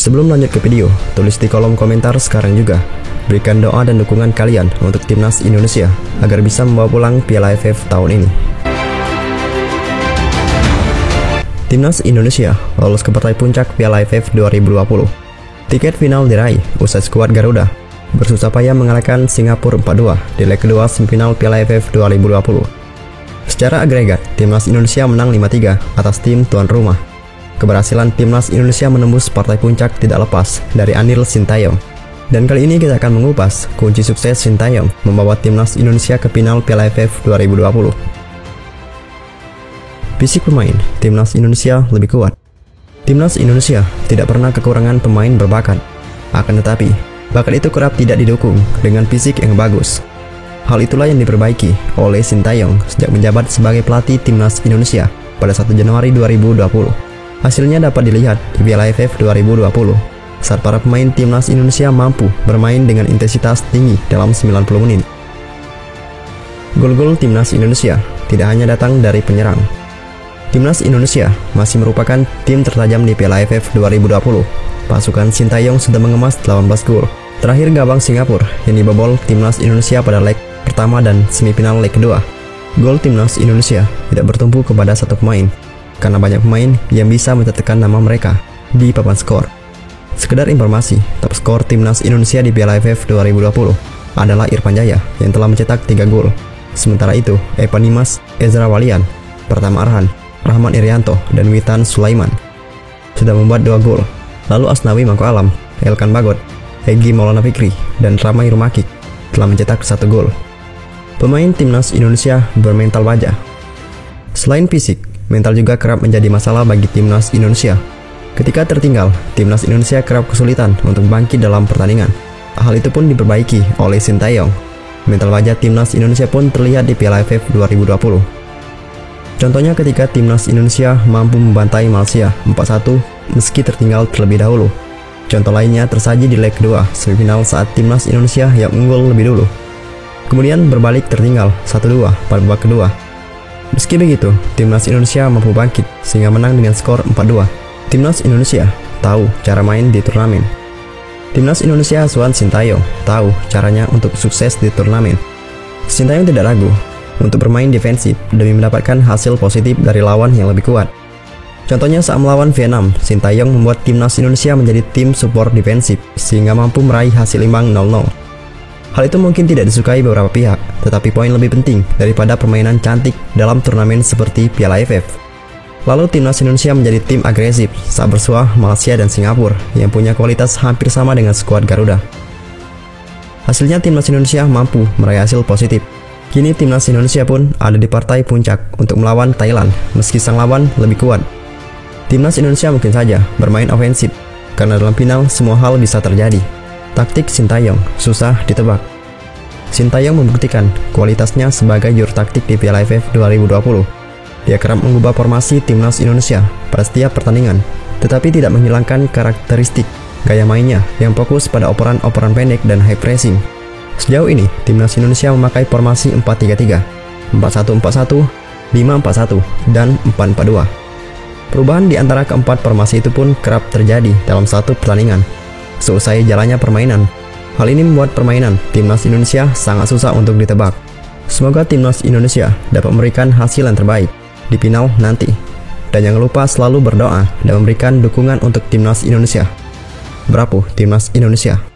Sebelum lanjut ke video, tulis di kolom komentar sekarang juga. Berikan doa dan dukungan kalian untuk timnas Indonesia agar bisa membawa pulang Piala AFF tahun ini. Timnas Indonesia lolos ke partai puncak Piala AFF 2020. Tiket final diraih usai skuad Garuda bersusah payah mengalahkan Singapura 4-2 di leg kedua semifinal Piala AFF 2020. Secara agregat, timnas Indonesia menang 5-3 atas tim tuan rumah. Keberhasilan timnas Indonesia menembus partai puncak tidak lepas dari andil Sintayong. Dan kali ini kita akan mengupas kunci sukses Sintayong membawa timnas Indonesia ke final Piala AFF 2020. Fisik pemain timnas Indonesia lebih kuat. Timnas Indonesia tidak pernah kekurangan pemain berbakat. Akan tetapi, bakat itu kerap tidak didukung dengan fisik yang bagus. Hal itulah yang diperbaiki oleh Sintayong sejak menjabat sebagai pelatih timnas Indonesia pada 1 Januari 2020. Hasilnya dapat dilihat di Piala AFF 2020 saat para pemain timnas Indonesia mampu bermain dengan intensitas tinggi dalam 90 menit. Gol-gol timnas Indonesia tidak hanya datang dari penyerang. Timnas Indonesia masih merupakan tim tertajam di Piala AFF 2020. Pasukan Sintayong sudah mengemas 18 gol. Terakhir gawang Singapura yang dibobol timnas Indonesia pada leg pertama dan semifinal leg kedua. Gol timnas Indonesia tidak bertumpu kepada satu pemain, karena banyak pemain yang bisa mencetakkan nama mereka di papan skor. Sekedar informasi, top skor timnas Indonesia di Piala AFF 2020 adalah Irfan Jaya yang telah mencetak 3 gol. Sementara itu, Evan Dimas, Ezra Walian, Pratama Arhan, Rahman Irianto, dan Witan Sulaiman sudah membuat 2 gol. Lalu Asnawi Mangko Alam, Elkan Bagot, Egy Maulana Fikri, dan Ramai Rumakik telah mencetak 1 gol. Pemain timnas Indonesia bermental baja. Selain fisik, mental juga kerap menjadi masalah bagi timnas Indonesia. Ketika tertinggal, timnas Indonesia kerap kesulitan untuk bangkit dalam pertandingan. Hal itu pun diperbaiki oleh Sintayong. Mental baja timnas Indonesia pun terlihat di Piala AFF 2020. Contohnya ketika timnas Indonesia mampu membantai Malaysia 4-1 meski tertinggal terlebih dahulu. Contoh lainnya tersaji di leg kedua semifinal saat timnas Indonesia yang unggul lebih dulu, kemudian berbalik tertinggal 1-2 pada babak kedua. Meski begitu, timnas Indonesia mampu bangkit sehingga menang dengan skor 4-2. Timnas Indonesia tahu cara main di turnamen. Timnas Indonesia asuhan Sintayong tahu caranya untuk sukses di turnamen. Sintayong tidak ragu untuk bermain defensif demi mendapatkan hasil positif dari lawan yang lebih kuat. Contohnya saat melawan Vietnam, Sintayong membuat timnas Indonesia menjadi tim support defensif sehingga mampu meraih hasil imbang 0-0. Hal itu mungkin tidak disukai beberapa pihak, tetapi poin lebih penting daripada permainan cantik dalam turnamen seperti Piala AFF. Lalu timnas Indonesia menjadi tim agresif saat bersuah Malaysia dan Singapura yang punya kualitas hampir sama dengan skuad Garuda. Hasilnya timnas Indonesia mampu meraih hasil positif. Kini timnas Indonesia pun ada di partai puncak untuk melawan Thailand meski sang lawan lebih kuat. Timnas Indonesia mungkin saja bermain ofensif karena dalam final semua hal bisa terjadi. Taktik Sintayong susah ditebak. Sintayong membuktikan kualitasnya sebagai juru taktik di Piala AFF 2020. Dia kerap mengubah formasi timnas Indonesia pada setiap pertandingan, tetapi tidak menghilangkan karakteristik gaya mainnya yang fokus pada operan-operan pendek dan high pressing. Sejauh ini, timnas Indonesia memakai formasi 4-3-3, 4-1-4-1, 5-4-1, dan 4-4-2. Perubahan di antara keempat formasi itu pun kerap terjadi dalam satu pertandingan. Seusai jalannya permainan, hal ini membuat permainan timnas Indonesia sangat susah untuk ditebak. Semoga timnas Indonesia dapat memberikan hasil yang terbaik di final nanti. Dan jangan lupa selalu berdoa dan memberikan dukungan untuk timnas Indonesia. Bravo timnas Indonesia.